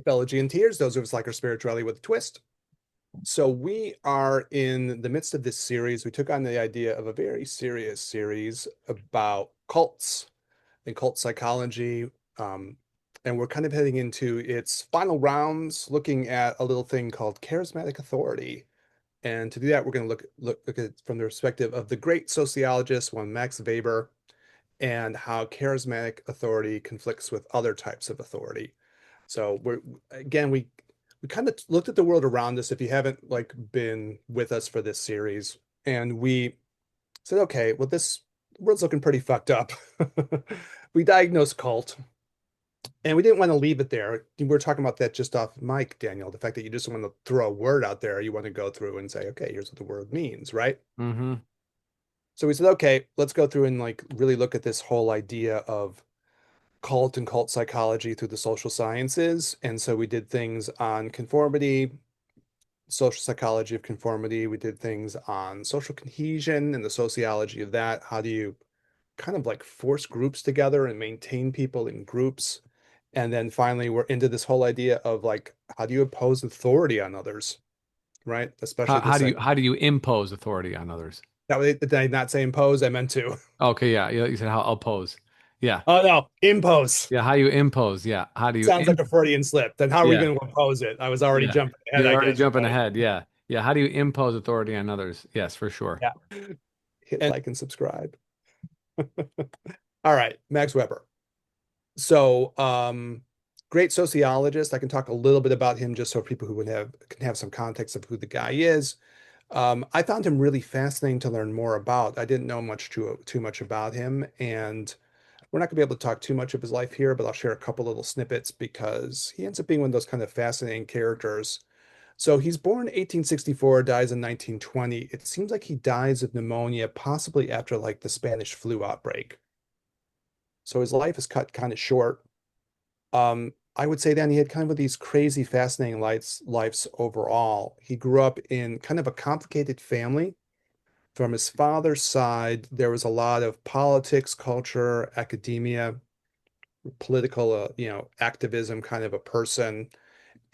Typology and Tears. Those of us like our spirituality with a twist. So we are in the midst of this series. We took on the idea of a very serious series about cults and cult psychology. Um, and we're kind of heading into its final rounds, looking at a little thing called charismatic authority. And to do that, we're going to look at it from the perspective of the great sociologist, one Max Weber, and how charismatic authority conflicts with other types of authority. So we kind of looked at the world around us if you haven't like been with us for this series, and we said, okay, well, this world's looking pretty fucked up. We diagnosed cult, and we didn't want to leave it there. We were talking about that just off mic, Daniel, the fact that you just want to throw a word out there, you want to go through and say, okay, here's what the word means, right? Mm-hmm. So we said, okay, let's go through and like really look at this whole idea of cult and cult psychology through the social sciences. And so we did things on conformity, social psychology of conformity. We did things on social cohesion and the sociology of that. How do you kind of like force groups together and maintain people in groups? And then finally, we're into this whole idea of like, how do you impose authority on others, right? How, Especially how this, do like, you how do you impose authority on others? did I not say impose? I meant to. Okay, yeah, you said how oppose. Yeah. Oh no, impose. Yeah, how you impose. Yeah. How do you Sounds like a Freudian slip. Then how are we yeah. going to impose it? I was already Yeah. jumping ahead, You're I already guess. jumping Right? ahead. Yeah. Yeah. How do you impose authority on others? Yes, for sure. Yeah. Hit like and subscribe. All right, Max Weber. So, great sociologist. I can talk a little bit about him just so people who would have can have some context of who the guy is. I found him really fascinating to learn more about. I didn't know too much about him, and we're not going to be able to talk too much of his life here, but I'll share a couple little snippets because he ends up being one of those kind of fascinating characters. So he's born 1864, dies in 1920. It seems like he dies of pneumonia, possibly after like the Spanish flu outbreak. So his life is cut kind of short. I would say then he had kind of these crazy, fascinating lives overall. He grew up in kind of a complicated family. From his father's side, there was a lot of politics, culture, academia, political, activism kind of a person.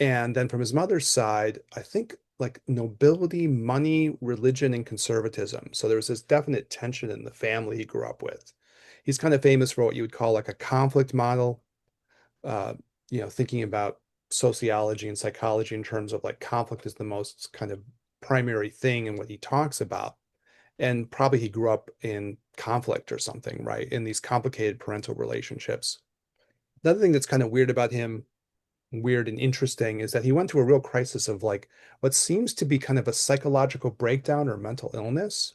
And then from his mother's side, I think like nobility, money, religion, and conservatism. So there was this definite tension in the family he grew up with. He's kind of famous for what you would call like a conflict model, uh, thinking about sociology and psychology in terms of like conflict is the most kind of primary thing in what he talks about. And probably he grew up in conflict or something, right? In these complicated parental relationships. Another thing that's kind of weird about him, weird and interesting, is that he went through a real crisis of like what seems to be kind of a psychological breakdown or mental illness.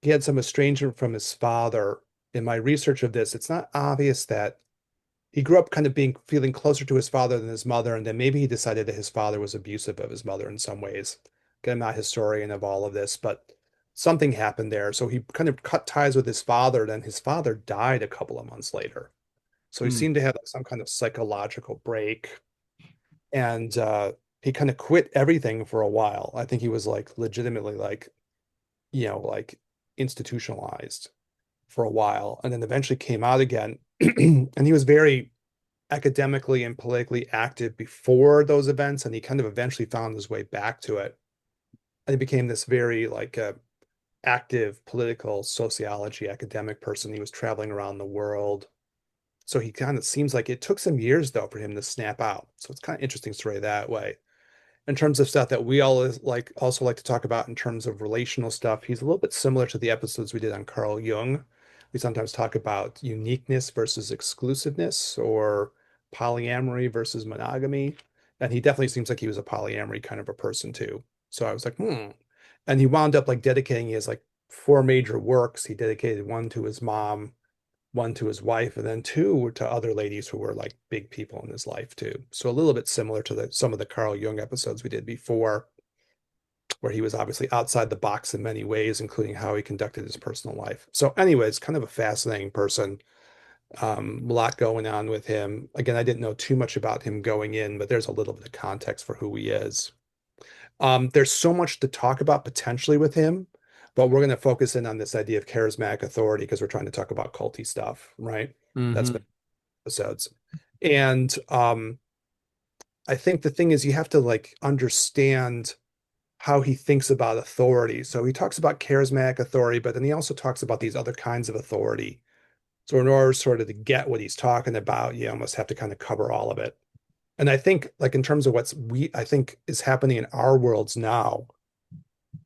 He had some estrangement from his father. In my research of this, it's not obvious that he grew up kind of being feeling closer to his father than his mother, and then maybe he decided that his father was abusive of his mother in some ways. Again, I'm not a historian of all of this, but something happened there. So he kind of cut ties with his father, then his father died a couple of months later. So he Hmm. seemed to have like some kind of psychological break. And he kind of quit everything for a while. I think he was like legitimately like, like institutionalized for a while, and then eventually came out again. And he was very academically and politically active before those events, and he kind of eventually found his way back to it. And he became this very like active political sociology academic person. He was traveling around the world. So he kind of seems like it took some years though for him to snap out. So it's kind of interesting story that way. In terms of stuff that we all like also like to talk about in terms of relational stuff, he's a little bit similar to the episodes we did on Carl Jung. We sometimes talk about uniqueness versus exclusiveness or polyamory versus monogamy. And he definitely seems like he was a polyamory kind of a person too. So I was like, hmm. And he wound up like dedicating his like four major works. He dedicated one to his mom, one to his wife, and then two to other ladies who were like big people in his life too. So a little bit similar to some of the Carl Jung episodes we did before, where he was obviously outside the box in many ways, including how he conducted his personal life. So, anyways, kind of a fascinating person. A lot going on with him. Again, I didn't know too much about him going in, but there's a little bit of context for who he is. There's so much to talk about potentially with him, but we're going to focus in on this idea of charismatic authority because we're trying to talk about culty stuff, right? That's Mm-hmm. been episodes. And I think the thing is you have to like understand how he thinks about authority. So he talks about charismatic authority, but then he also talks about these other kinds of authority. So in order sort of to get what he's talking about, you almost have to kind of cover all of it. And I think like in terms of I think is happening in our worlds now,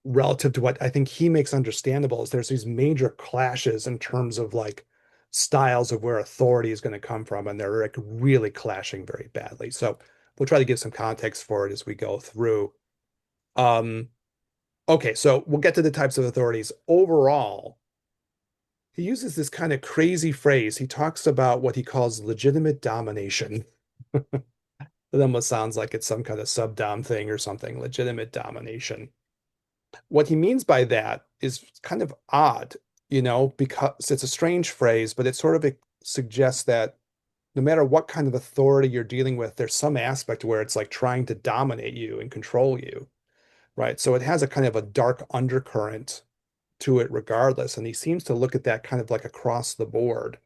relative to what I think he makes understandable, is there's these major clashes in terms of like styles of where authority is going to come from, and they're like really clashing very badly. So we'll try to give some context for it as we go through. Um, okay, so we'll get to the types of authorities. Overall, he uses this kind of crazy phrase. He talks about what he calls legitimate domination. It almost sounds like it's some kind of sub-dom thing or something, legitimate domination. What he means by that is kind of odd, because it's a strange phrase, but it sort of suggests that no matter what kind of authority you're dealing with, there's some aspect where it's like trying to dominate you and control you, right? So it has a kind of a dark undercurrent to it regardless. And he seems to look at that kind of like across the board.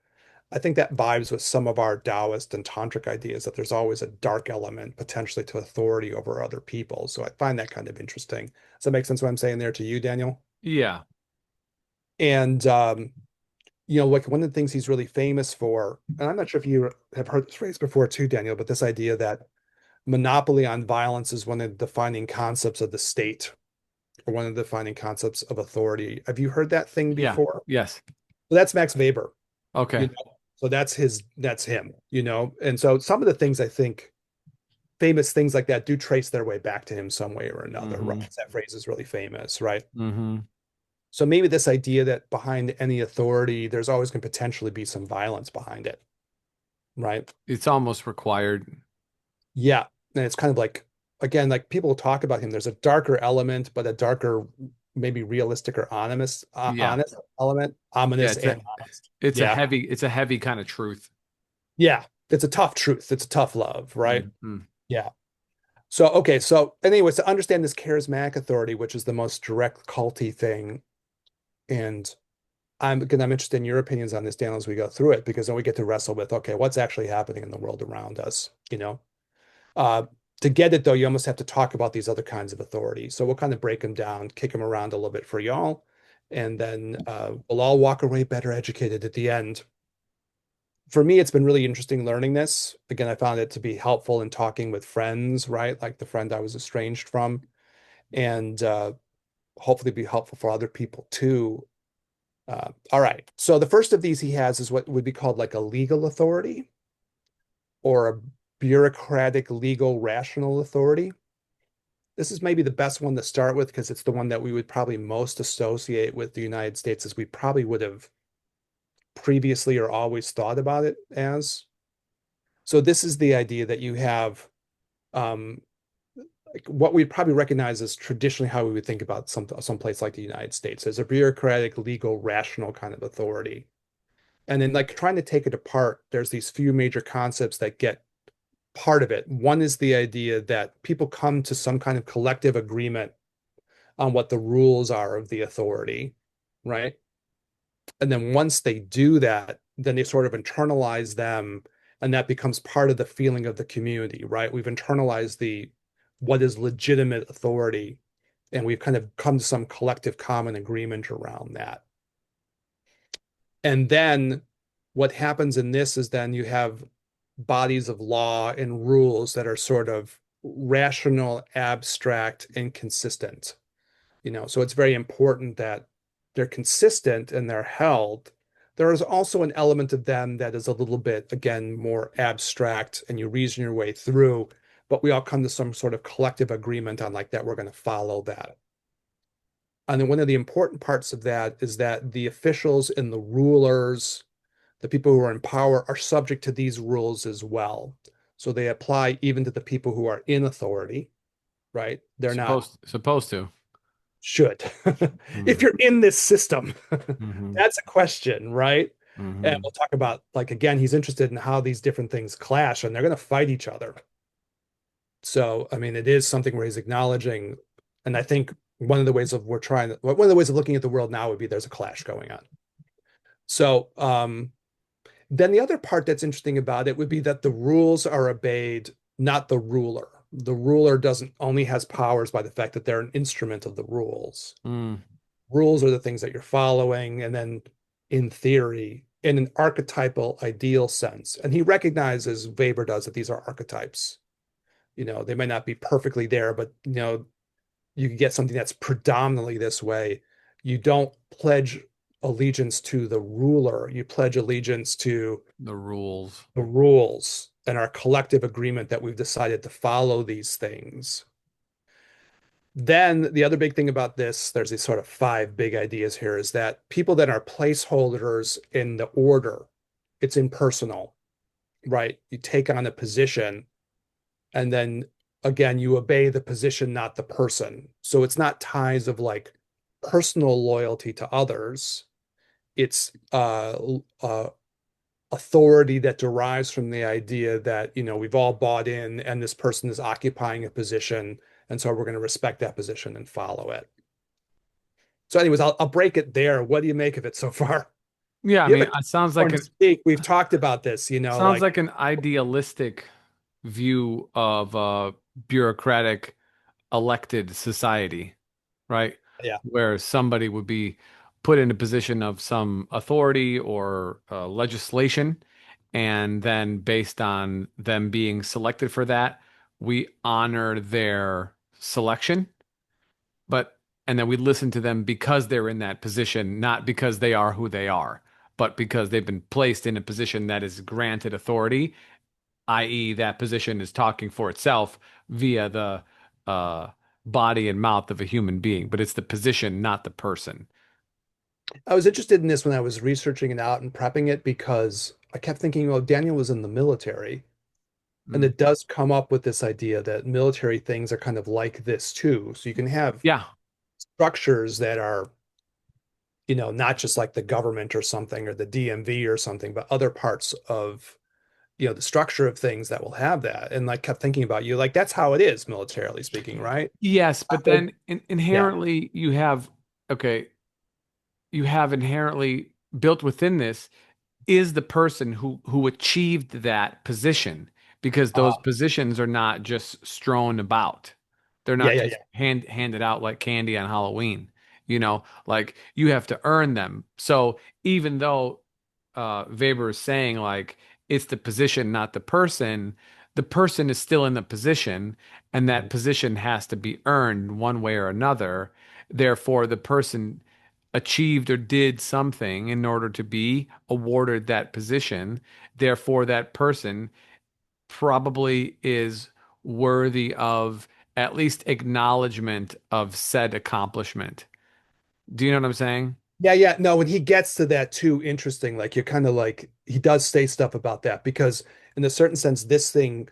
I think that vibes with some of our Taoist and Tantric ideas that there's always a dark element potentially to authority over other people. So I find that kind of interesting. Does that make sense what I'm saying there to you, Daniel? Yeah. And like one of the things he's really famous for, and I'm not sure if you have heard this phrase before too, Daniel, but this idea that monopoly on violence is one of the defining concepts of the state or one of the defining concepts of authority. Have you heard that thing Yeah. before? Yes. Well, that's Max Weber, you Okay. know. So that's him, And so some of the things I think famous things like that do trace their way back to him some way or another, right? Mm-hmm. That phrase is really famous, right? Mm-hmm. So maybe this idea that behind any authority, there's always going to potentially be some violence behind it, right? It's almost required. Yeah. And it's kind of like, again, like people talk about him, there's a darker element, but a darker, maybe realistic or Yeah. honest element, Yeah, ominous and honest. it's a Yeah. heavy kind of truth. Yeah. It's a tough truth. It's a tough love, right? Mm-hmm. Yeah. So, okay. So, anyways, to understand this charismatic authority, which is the most direct culty thing, and I'm interested in your opinions on this, Dan, as we go through it, because then we get to wrestle with, okay, what's actually happening in the world around us? Uh, to get it though, you almost have to talk about these other kinds of authority. So we'll kind of break them down, kick them around a little bit for y'all, and then we'll all walk away better educated at the end. For me, it's been really interesting learning this. Again, I found it to be helpful in talking with friends, right? Like the friend I was estranged from, and hopefully be helpful for other people too. All right. So the first of these he has is what would be called like a legal authority or a bureaucratic, legal, rational authority. This is maybe the best one to start with because it's the one that we would probably most associate with the United States as we probably would have previously or always thought about it as. So this is the idea that you have um, like what we'd probably recognize as traditionally how we would think about some place like the United States as a bureaucratic, legal, rational kind of authority. And then like trying to take it apart, there's these few major concepts that get part of it. One is the idea that people come to some kind of collective agreement on what the rules are of the authority, right? And then once they do that, then they sort of internalize them, and that becomes part of the feeling of the community, right? We've internalized the what is legitimate authority, and we've kind of come to some collective common agreement around that. And then what happens in this is then you have bodies of law and rules that are sort of rational, abstract, and consistent. So it's very important that they're consistent and they're held. There is also an element of them that is a little bit, again, more abstract and you reason your way through, but we all come to some sort of collective agreement on like that. We're going to follow that. And then one of the important parts of that is that the officials and the rulers, the people who are in power, are subject to these rules as well. So they apply even to the people who are in authority, right? They're not Supposed to. should. If Mm-hmm. you're in this system, Mm-hmm. that's a question, right? And Mm-hmm. we'll talk about, like, again, he's interested in how these different things clash and they're going to fight each other. So, I mean, it is something where he's acknowledging, and I think one of the ways of one of the ways of looking at the world now would be there's a clash going on. So, then the other part that's interesting about it would be that the rules are obeyed not the ruler. The ruler doesn't only has powers by the fact that they're an instrument of the rules. Mm, Rules are the things that you're following, and then in theory, in an archetypal ideal sense, and he recognizes, Weber does, that these are archetypes. They might not be perfectly there, but you can get something that's predominantly this way. You don't pledge allegiance to the ruler, you pledge allegiance to the rules. the rules and our collective agreement that we've decided to follow these things. Then the other big thing about this, there's these sort of five big ideas here, is that people that are placeholders in the order, it's impersonal, right? You take on a position and then again, you obey the position, not the person. So it's not ties of like personal loyalty to others. It's authority that derives from the idea that, we've all bought in and this person is occupying a position. And so we're going to respect that position and follow it. So, anyways, I'll break it there. What do you make of it so far? Yeah, I You have mean, a it sounds like turn to an speak. We've talked about this, sounds like an idealistic view of a bureaucratic elected society, right? yeah. Where somebody would be put in a position of some authority or legislation, and then based on them being selected for that, we honor their selection, but and then we listen to them because they're in that position, not because they are who they are, but because they've been placed in a position that is granted authority, i.e., that position is talking for itself via the uh, body and mouth of a human being, but it's the position, not the person. I was interested in this when I was researching it out and prepping it because I kept thinking, well, Daniel was in the military. And Mm. it does come up with this idea that military things are kind of like this too. So you can have Yeah, structures that are, not just like the government or something or the DMV or something, but other parts of, the structure of things that will have that. And like kept thinking about you, like that's how it is militarily speaking, right? yes, but Like, then yeah. inherently you have, okay, you have inherently built within this is the person who achieved that position, because those Uh, positions are not just strewn about. They're yeah, not yeah, just yeah. handed out like candy on Halloween. Like you have to earn them. So even though Weber is saying like it's the position, not the person is still in the position, and that position has to be earned one way or another. Therefore, the person achieved or did something in order to be awarded that position. Therefore, that person probably is worthy of at least acknowledgement of said accomplishment. Do you know what I'm saying? Yeah, yeah. No, when he gets to that too, interesting. Like you're kind of like he does say stuff about that because in a certain sense, this thing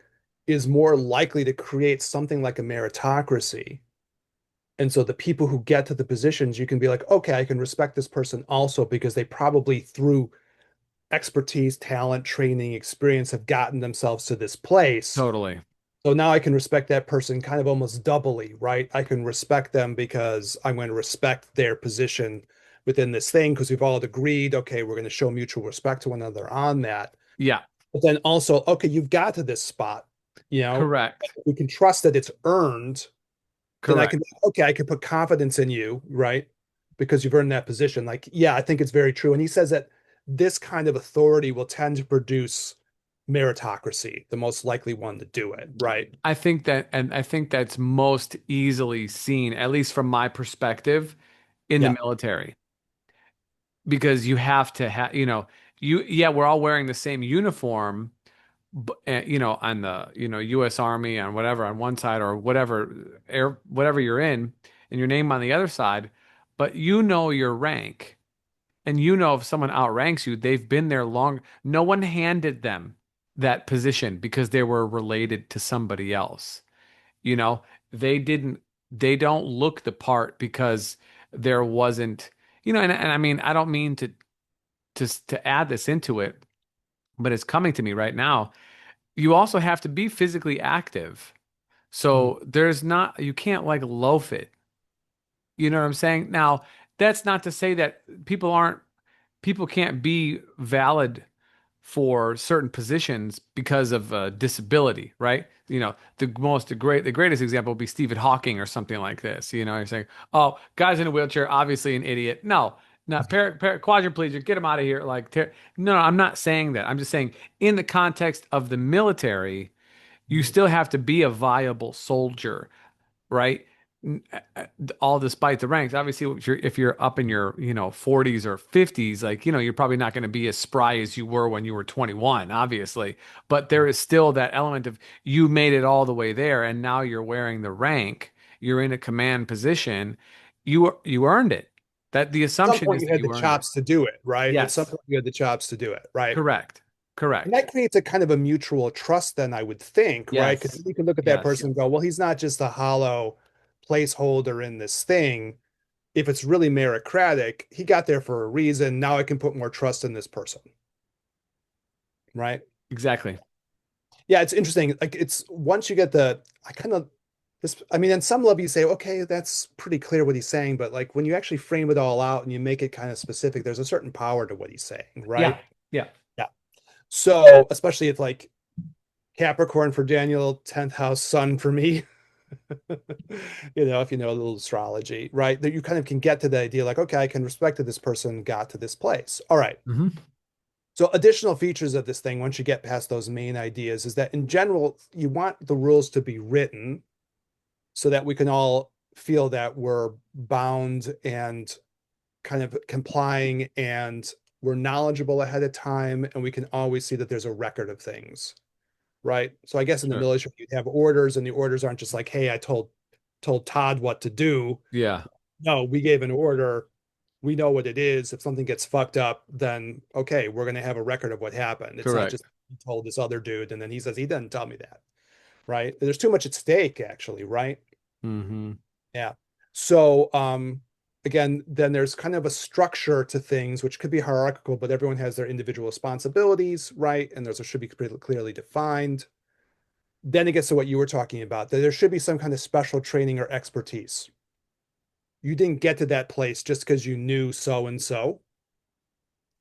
is more likely to create something like a meritocracy. And so the people who get to the positions, you can be like, okay, I can respect this person also because they probably through expertise, talent, training, experience have gotten themselves to this place. Totally. So now I can respect that person kind of almost doubly, right? I can respect them because I'm going to respect their position within this thing because we've all agreed, okay, we're going to show mutual respect to one another on that. Yeah, But then also, okay, you've got to this spot, you know, correct. we can trust that it's earned. Then I Correct. can, okay, I can put confidence in you, right? Because you've earned that position. Like, yeah, I think it's very true. And he says that this kind of authority will tend to produce meritocracy, the most likely one to do it, right? I think that's most easily seen, at least from my perspective, in the Yeah. military, because you have to have, yeah, we're all wearing the same uniform, but, on the, U.S. Army, on whatever, on one side, or whatever you're in, and your name on the other side, but your rank, and if someone outranks you, they've been there long. No one handed them that position because they were related to somebody else. You know, they didn't, they don't look the part because there wasn't, and I mean, I don't mean to add this into it, but it's coming to me right now. You also have to be physically active. Mhm. So you can't like loaf it. You know what I'm saying? Now, that's not to say that people can't be valid for certain positions because of disability, right? The greatest example would be Stephen Hawking or something like this. You're saying, oh, guy's in a wheelchair, obviously an idiot. No, not quadriplegic, get him out of here. No, I'm not saying that. I'm just saying in the context of the military, you still have to be a viable soldier, right? All despite the ranks. Obviously, if you're up in your 40s or 50s, you're probably not going to be as spry as you were when you were 21, obviously. But there is still that element of you made it all the way there, and now you're wearing the rank. You're in a command position. You earned it. That the At some assumption point is you that had the you earned it. chops to do it, right? At some Yes, point you had the chops to do it, right? correct, And correct. that creates a kind of a mutual trust, then I would think, right? Because Yes, you can look at that yes, person and go, well, he's not just a hollow placeholder in this thing. If it's really meritocratic, he got there for a reason. Now I can put more trust in this person, right? exactly. Yeah, it's interesting. Like it's once you get I kind of this, I mean, on some level you say, okay, that's pretty clear what he's saying, but like when you actually frame it all out and you make it kind of specific, there's a certain power to what he's saying, right? Yeah, yeah. Yeah. So especially if like Capricorn for Daniel, 10th house sun for me. If you know a little astrology, right? That you kind of can get to the idea like, okay, I can respect that this person got to this place. All right. Hmm. So additional features of this thing, once you get past those main ideas, is that in general, you want the rules to be written so that we can all feel that we're bound and kind of complying and we're knowledgeable ahead of time and we can always see that there's a record of things, right? So I guess in the Sure. military you'd have orders and the orders aren't just like, hey, I told Todd what to do. Yeah, No, we gave an order. We know what it is. If something gets fucked up, then okay, we're going to have a record of what happened. It's not correct. just he told this other dude and then he says he didn't tell me that, right? There's too much at stake actually, right? Hmm. Yeah. So again, then there's kind of a structure to things which could be hierarchical, but everyone has their individual responsibilities, right? And those should be pretty clearly defined. Then it gets to what you were talking about, that there should be some kind of special training or expertise. You didn't get to that place just because you knew so and so,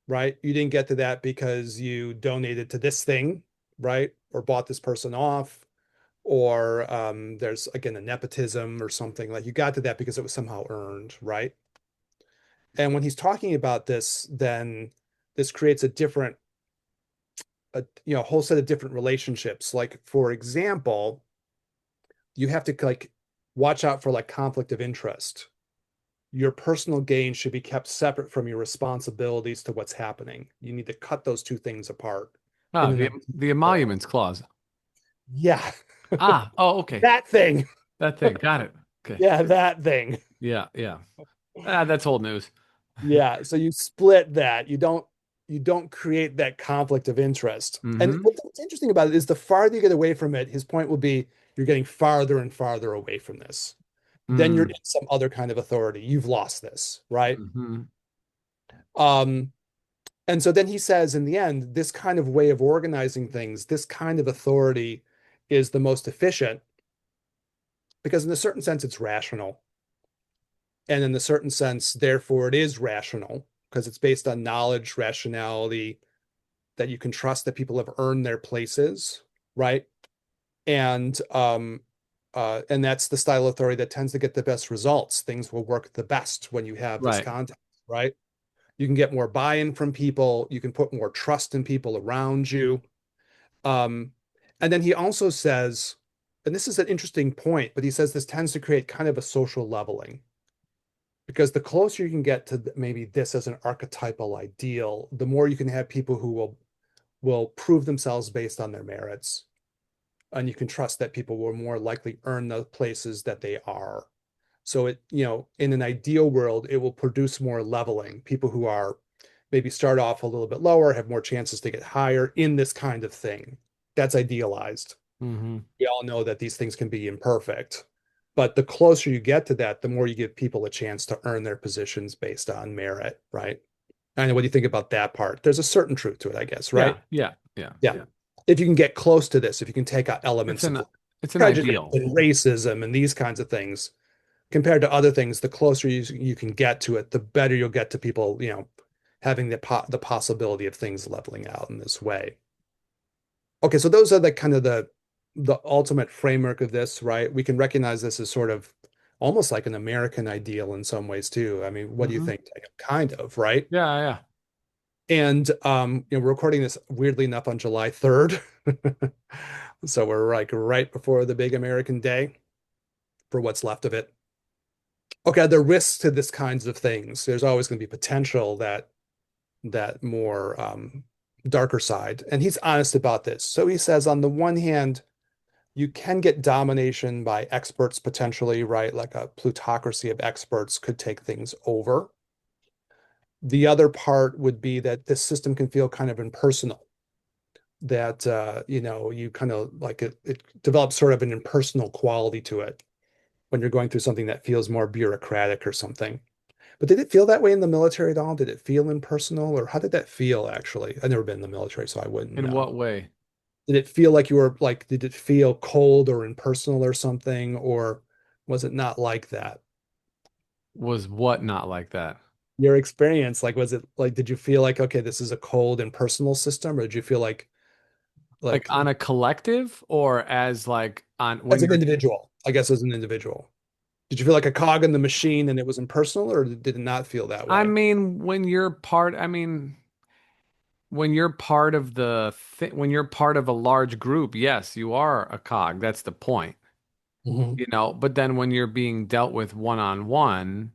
right? You didn't get to that because you donated to this thing, right? Or bought this person off, or there's again a nepotism or something. Like you got to that because it was somehow earned, right? And when he's talking about this, then this creates a different, whole set of different relationships. Like for example, you have to like watch out for like conflict of interest. Your personal gain should be kept separate from your responsibilities to what's happening. You need to cut those two things apart in Ah, an the world. emoluments clause. Yeah, Ah, oh, okay. that thing. That thing. Got it. Okay. Yeah, that thing. Yeah, yeah. Ah, that's old news. Yeah, so you split that. You don't create that conflict of interest. And Hmm. what's interesting about it is the farther you get away from it, his point will be you're getting farther and farther away from this. Then you're Mm. in some other kind of authority. You've lost this, right? Hmm. Um, And so then he says in the end, this kind of way of organizing things, this kind of authority is the most efficient because, in a certain sense, it's rational. And in a certain sense, therefore, it is rational because it's based on knowledge, rationality, that you can trust that people have earned their places, right? And and that's the style of authority that tends to get the best results. Things will work the best when you have this Right. context, right? You can get more buy-in from people. You can put more trust in people around you. Um, and then he also says, and this is an interesting point, but he says this tends to create kind of a social leveling because the closer you can get to maybe this as an archetypal ideal, the more you can have people who will prove themselves based on their merits, and you can trust that people will more likely earn the places that they are. So in an ideal world, it will produce more leveling. People who are maybe start off a little bit lower have more chances to get higher in this kind of thing. That's idealized. Hmm. We all know that these things can be imperfect, but the closer you get to that, the more you give people a chance to earn their positions based on merit, right? I know what do you think about that part? There's a certain truth to it, I guess, right? Yeah, yeah, yeah, Yeah. yeah. If you can get close to this, if you can take out It's elements of an like it's an prejudice ideal. and racism and these kinds of things, compared to other things, the closer you can get to it, the better you'll get to people, having the possibility of things leveling out in this way. Okay, so those are the kind of the ultimate framework of this, right? We can recognize this as sort of almost like an American ideal in some ways too. I mean, what do you Hmm. think? Kind of, right? Yeah, yeah. And we're recording this weirdly enough on July 3rd. So we're like right before the big American day for what's left of it. Okay, there are risks to this kinds of things. There's always going to be potential that more darker side. And he's honest about this. So he says, on the one hand, you can get domination by experts potentially, right? Like a plutocracy of experts could take things over. The other part would be that this system can feel kind of impersonal, that you kind of like it develops sort of an impersonal quality to it when you're going through something that feels more bureaucratic or something. But did it feel that way in the military at all? Did it feel impersonal, or how did that feel actually? I've never been in the military, so I wouldn't In know. what way Did it feel like you were like, did it feel cold or impersonal or something, or was it not like that? was what not like that? Your experience, like, was it like, did you feel like, okay, this is a cold impersonal system, or did you feel Like like on a collective or as like on as when an you're individual, I guess as an individual? Did you feel like a cog in the machine and it was impersonal, or did it not feel that I way? mean when you're part I mean when you're part of the th when you're part of a large group, yes, you are a cog. That's the point. Mhm. You know, but then when you're being dealt with one on one,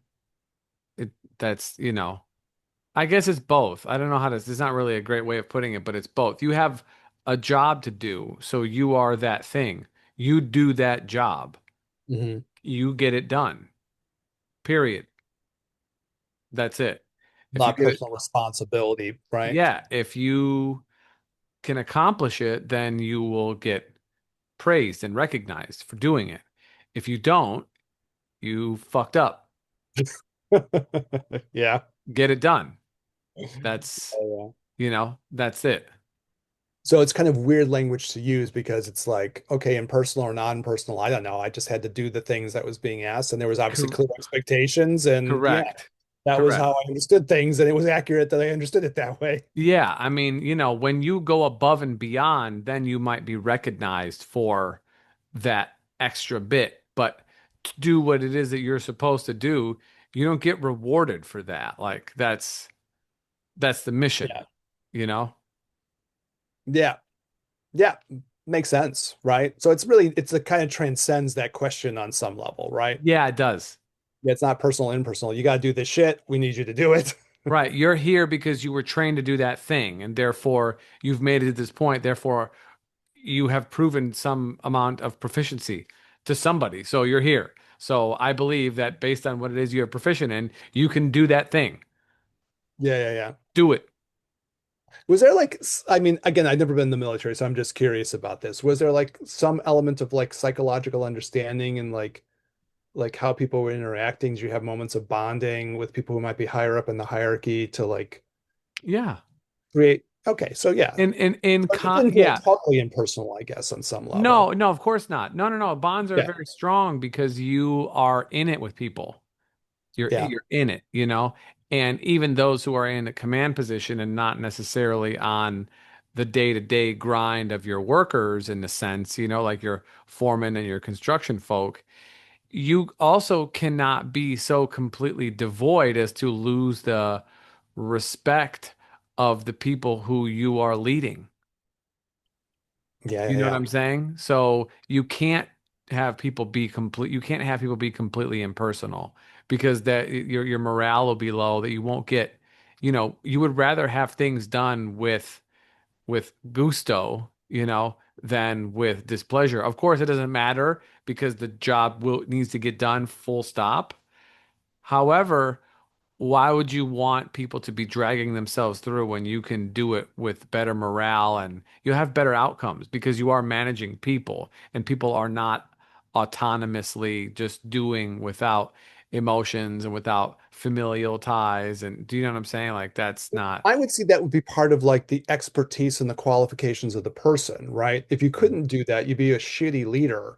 it that's, I guess it's both. I don't know how to, it's not really a great way of putting it, but it's both. You have a job to do, so you are that thing. You do that job. Mhm. You get it done. Period. That's it. If you Not get it, personal responsibility, right? yeah, if you can accomplish it, then you will get praised and recognized for doing it. If you don't, you fucked up. Yeah. Get it done. That's, Yeah. that's it. So it's kind of weird language to use because it's like, okay, impersonal or non-personal, I don't know. I just had to do the things that was being asked, and there was obviously Cor- clear expectations, and yeah, correct. that was Correct. how I understood things, and it was accurate that I understood it that way. Yeah, I mean, when you go above and beyond, then you might be recognized for that extra bit. But to do what it is that you're supposed to do, you don't get rewarded for that. Like that's the mission, Yeah. you know? Yeah. Yeah. Makes sense, right? So it's a kind of transcends that question on some level, right? Yeah, it does. Yeah, it's not personal, impersonal. You got to do this shit. We need you to do it. Right. You're here because you were trained to do that thing, and therefore you've made it to this point. Therefore, you have proven some amount of proficiency to somebody. So you're here. So I believe that based on what it is you're proficient in, you can do that thing. Yeah, yeah, yeah. Do it. Was there like, I mean, again, I've never been in the military, so I'm just curious about this. Was there like some element of like psychological understanding and like how people were interacting? Do you have moments of bonding with people who might be higher up in the hierarchy to like Yeah. create? Okay, so yeah, In but it con didn't feel yeah. totally impersonal, I guess, on some No, level. no, of course not. No, no, no. Bonds are Yeah, very strong because you are in it with people. yeah, You're in it. And even those who are in a command position and not necessarily on the day-to-day grind of your workers in the sense, like your foreman and your construction folk, you also cannot be so completely devoid as to lose the respect of the people who you are leading. yeah, You yeah, know what yeah. I'm saying? So you can't have people be completely impersonal because that your morale will be low, that you won't get, you would rather have things done with gusto, than with displeasure. Of course, it doesn't matter because the job will needs to get done full stop. However, why would you want people to be dragging themselves through when you can do it with better morale and you have better outcomes because you are managing people and people are not autonomously just doing without emotions and without familial ties. And do you know what I'm saying? Like that's not I would see that would be part of like the expertise and the qualifications of the person, right? If you couldn't do that, you'd be a shitty leader.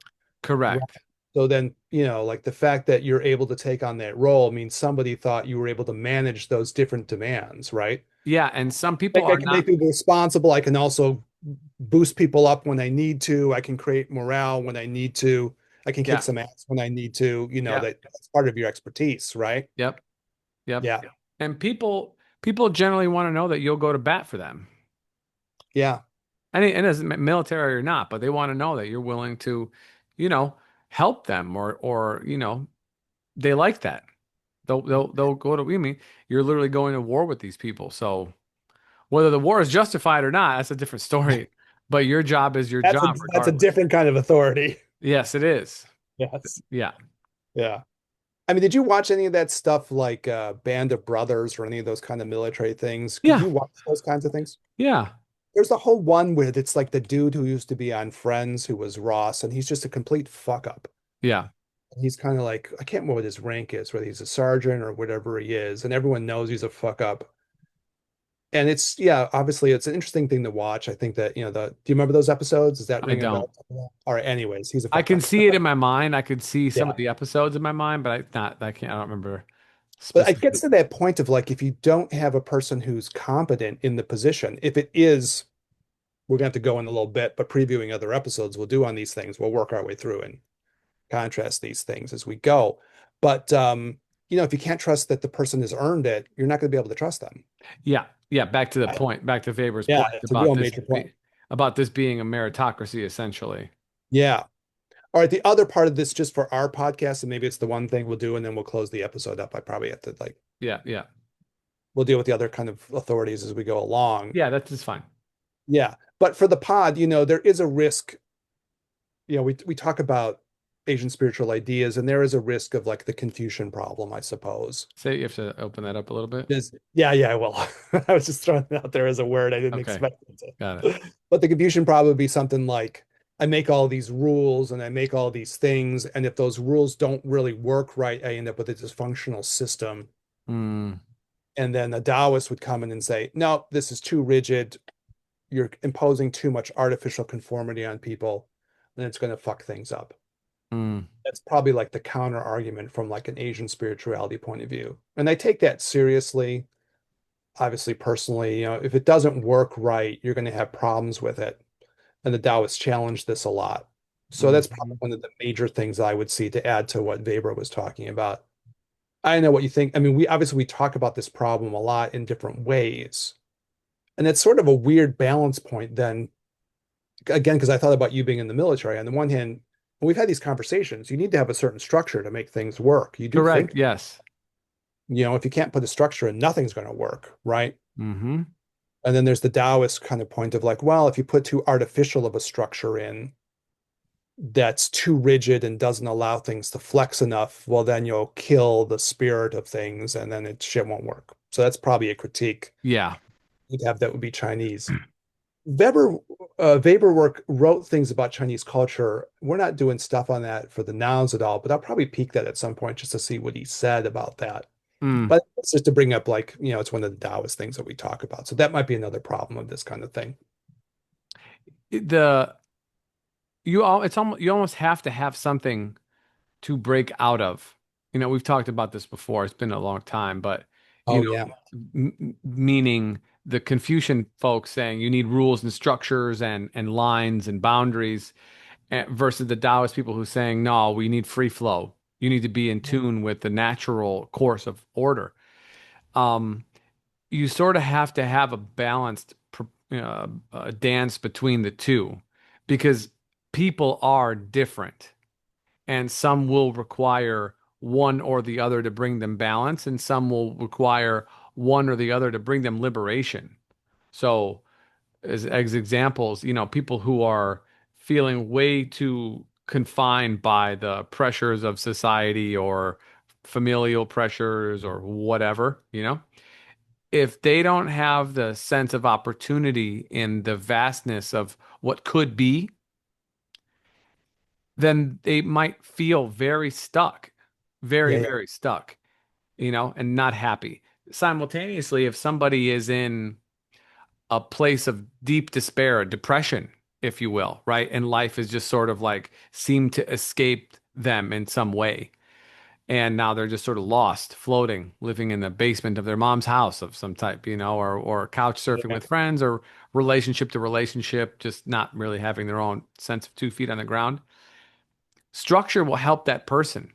Right. correct. So then, like the fact that you're able to take on that role means somebody thought you were able to manage those different demands, right? Yeah, and some people Like I are can not. make people responsible. I can also boost people up when I need to. I can create morale when I need to. I can kick Yeah, some ass when I need to. yeah, That's part of your expertise, right? yep, yep. Yeah. And people generally want to know that you'll go to bat for them. Yeah. And as military or not, but they want to know that you're willing to, you know, help them or they like that. They'll go to. I mean, you're literally going to war with these people. So whether the war is justified or not, that's a different story. But your job is your job That's a regardless. different kind of authority. Yes, it is. Yes. Yeah. Yeah. I mean, did you watch any of that stuff like Band of Brothers or any of those kind of military things? Could Yeah. you watch those kinds of things? Yeah. There's the whole one where it's like the dude who used to be on Friends who was Ross, and he's just a complete fuck up. Yeah. He's kind of like, I can't remember what his rank is, whether he's a sergeant or whatever he is, and everyone knows he's a fuck up. And it's, yeah, obviously it's an interesting thing to watch. I think that, do you remember those episodes? Does that I ring a don't. bell? All right, anyways, he's a I fuck can up. see it in my mind. I could see some of Yeah. the episodes in my mind, but I don't remember But it gets specifically. to that point of like, if you don't have a person who's competent in the position, if it is, we're going to have to go in a little bit, but previewing other episodes we'll do on these things, we'll work our way through and contrast these things as we go. But, if you can't trust that the person has earned it, you're not going to be able to trust them. Yeah. Yeah. Back to the point, back to Faber's Yeah, point it's a real major point. about this being a meritocracy, essentially. Yeah. All right. The other part of this, just for our podcast, and maybe it's the one thing we'll do, and then we'll close the episode up. I probably have to like, Yeah. Yeah. we'll deal with the other kind of authorities as we go along. Yeah. That's just fine. Yeah. But for the pod, there is a risk. We talk about Asian spiritual ideas, and there is a risk of like the Confucian problem, I suppose. Say you have to open that up a little bit. Yeah, yeah, I will. I was just throwing it out there as a word. I didn't Okay. expect it Got it. to. But the Confucian problem would be something like I make all these rules and I make all these things, and if those rules don't really work right, I end up with a dysfunctional system. Mm, And then a Taoist would come in and say, no, this is too rigid. You're imposing too much artificial conformity on people, and it's going to fuck things up. mm, That's probably like the counter argument from like an Asian spirituality point of view. And I take that seriously. Obviously, personally, if it doesn't work right, you're going to have problems with it. And the Taoists challenge this a lot. So that's probably mhm. one of the major things I would see to add to what Weber was talking about. I know what you think. I mean, we talk about this problem a lot in different ways. And it's sort of a weird balance point then, again, because I thought about you being in the military. On the one hand, when we've had these conversations, you need to have a certain structure to make things work. You do Correct. think, Yes. if you can't put a structure in, nothing's going to work, right? Mm-hmm. And then there's the Taoist kind of point of like, well, if you put too artificial of a structure in that's too rigid and doesn't allow things to flex enough, well, then you'll kill the spirit of things and then shit won't work. So that's probably a critique Yeah. you'd have that would be Chinese. Weber, Weber work wrote things about Chinese culture. We're not doing stuff on that for the nouns at all, but I'll probably peek that at some point just to see what he said about that. Mm. But it's just to bring up, like, it's one of the Taoist things that we talk about. So that might be another problem of this kind of thing. The it's almost you almost have to have something to break out of. We've talked about this before. It's been a long time, but you Oh, know, yeah. meaning the Confucian folks saying you need rules and structures and lines and boundaries, versus the Taoist people who saying no, we need free flow. You need to be in tune with the natural course of order. Um, you sort of have to have a balanced dance between the two because people are different and some will require one or the other to bring them balance, and some will require one or the other to bring them liberation. So, as examples, people who are feeling way too confined by the pressures of society or familial pressures or whatever, if they don't have the sense of opportunity in the vastness of what could be, then they might feel very stuck, very, Yeah, yeah. very stuck, and not happy. Simultaneously, if somebody is in a place of deep despair, depression, if you will, right? And life is just sort of like seem to escape them in some way. And now they're just sort of lost, floating, living in the basement of their mom's house of some type, or couch surfing Yeah. with friends, or relationship to relationship, just not really having their own sense of 2 feet on the ground. Structure will help that person.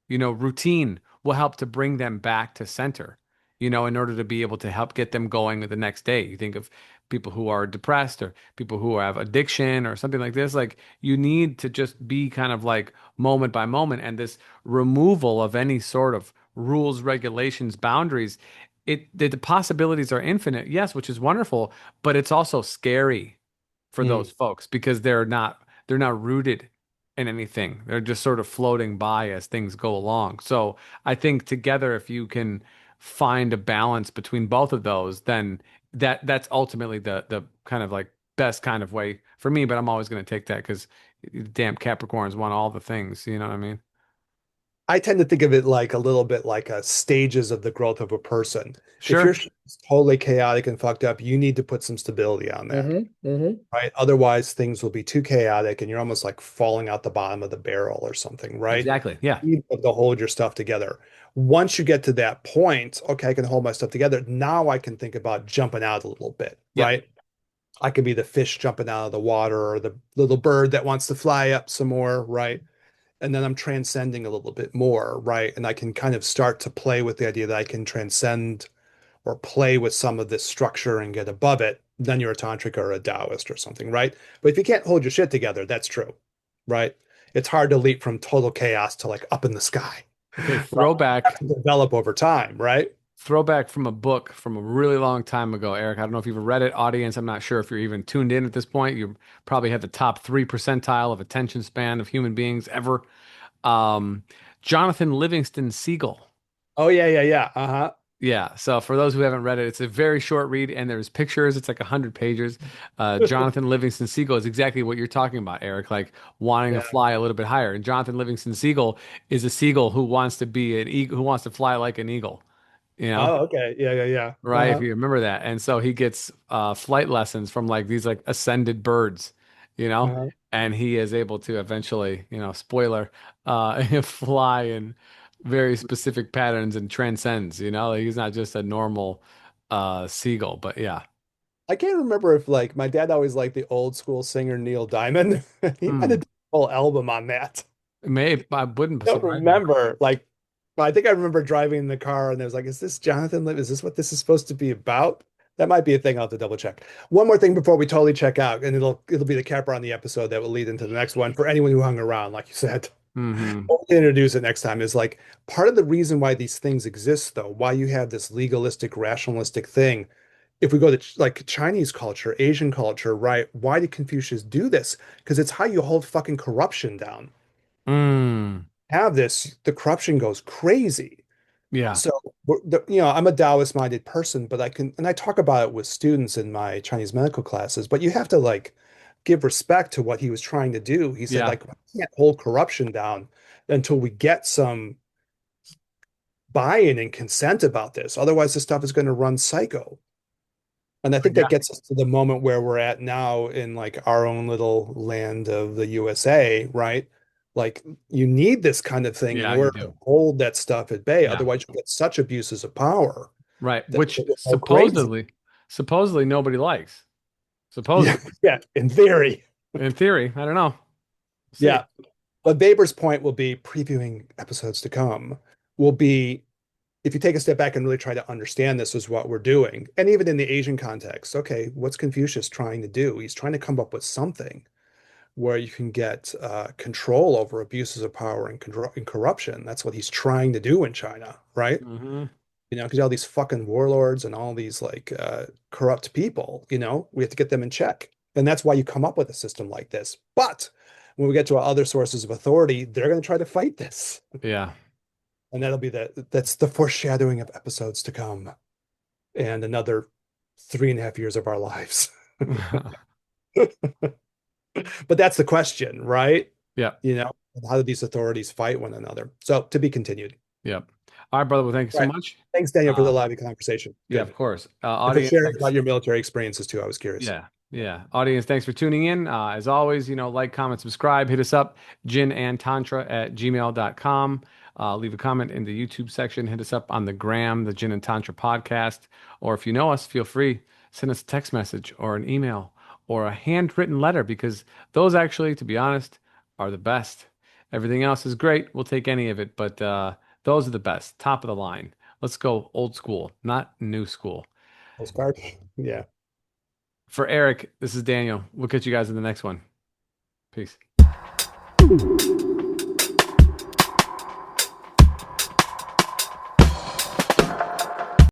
Routine will help to bring them back to center, in order to be able to help get them going the next day. You think of people who are depressed or people who have addiction or something like this. Like, you need to just be kind of like moment by moment, and this removal of any sort of rules, regulations, boundaries. The possibilities are infinite, yes, which is wonderful, but it's also scary for those Mm. folks because they're not rooted in anything. They're just sort of floating by as things go along. So I think together, if you can find a balance between both of those, then that's ultimately the kind of like best kind of way for me. But I'm always going to take that because damn Capricorns want all the things. You know what I mean? I tend to think of it like a little bit like a stages of the growth of a person. If you're Sure. totally chaotic and fucked up, you need to put some stability on that, Hmm. right? Otherwise, things will be too chaotic and you're almost like falling out the bottom of the barrel or something, right? Exactly. Yeah. You need to hold your stuff together. Once you get to that point, okay, I can hold my stuff together. Now I can think about jumping out a little bit, Yep. right? I could be the fish jumping out of the water or the little bird that wants to fly up some more, right? And then I'm transcending a little bit more, right? And I can kind of start to play with the idea that I can transcend or play with some of this structure and get above it. Then you're a tantric or a Taoist or something, right? But if you can't hold your shit together, that's true, right? It's hard to leap from total chaos to like up in the sky, Okay. right? Have to develop over time, right? Throwback from a book from a really long time ago, Eric. I don't know if you've ever read it, audience. I'm not sure if you're even tuned in at this point. You probably have the top 3 percentile of attention span of human beings ever. Um, Jonathan Livingston Seagull. Oh yeah, yeah, yeah. Uh-huh. Yeah. So for those who haven't read it, it's a very short read and there's pictures. It's like 100 pages. Jonathan Livingston Seagull is exactly what you're talking about, Eric, like wanting to Yeah. fly a little bit higher. And Jonathan Livingston Seagull is a seagull who wants to be an eagle, who wants to fly like an eagle, you know? Oh, okay. Yeah, yeah, yeah. Right, if Uh-huh. you remember that. And so he gets flight lessons from like these like ascended birds, you know, Uh-huh. and he is able to eventually, spoiler, fly in very specific patterns and transcends, like, he's not just a normal seagull, but yeah. I can't remember if like my dad always liked the old school singer Neil Diamond. He might have Hmm. done a whole album on that. Maybe I wouldn't Don't surprise me. remember. Like, I think I remember driving in the car and there's like, is this Jonathan Liv? Is this what this is supposed to be about? That might be a thing. I'll have to double check. One more thing before we totally check out, and it'll be the capper on the episode that will lead into the next one for anyone who hung around, like you said. Hmm. We'll introduce it next time is like part of the reason why these things exist, though, why you have this legalistic, rationalistic thing. If we go to like Chinese culture, Asian culture, right? Why did Confucius do this? Because it's how you hold fucking corruption down. Mm. Have this, the corruption goes crazy. Yeah. So, I'm a Taoist minded person, but and I talk about it with students in my Chinese medical classes, but you have to like give respect to what he was trying to do. He said, Yeah. like, we can't hold corruption down until we get some buy-in and consent about this. Otherwise, this stuff is going to run psycho. And I think that Yeah. gets us to the moment where we're at now in like our own little land of the USA, right? Like you need this kind of thing in Yeah, you order to do. hold that stuff at bay. Yeah. Otherwise, you get such abuses of power Right. that Which people go crazy. supposedly nobody likes. Yeah, Supposedly. yeah, in theory. In theory, I don't know. We'll see. Yeah. But Weber's point will be previewing episodes to come, will be if you take a step back and really try to understand this is what we're doing, and even in the Asian context, okay, what's Confucius trying to do? He's trying to come up with something where you can get control over abuses of power and corruption. That's what he's trying to do in China, right? Hmm. Because all these fucking warlords and all these like corrupt people, we have to get them in check. And that's why you come up with a system like this. But when we get to our other sources of authority, they're going to try to fight this. Yeah. And that's the foreshadowing of episodes to come and another 3.5 years of our lives. But that's the question, right? Yeah. How do these authorities fight one another? So to be continued. Yep. All right, brother. Well, thank you All so right. much. Thanks, Daniel, for the Uh, lively conversation. yeah, of Good. course. And for Audience, sharing thanks. about your military experiences too. I was curious. Yeah. Yeah. Audience, thanks for tuning in. As always, like, comment, subscribe, hit us up, ginandtantra@gmail.com. Leave a comment in the YouTube section. Hit us up on the gram, the Gin and Tantra podcast. Or if you know us, feel free, send us a text message or an email or a handwritten letter because those actually, to be honest, are the best. Everything else is great. We'll take any of it, but those are the best, top of the line. Let's go old school, not new school. Postcard. Yeah. For Eric, this is Daniel. We'll catch you guys in the next one. Peace.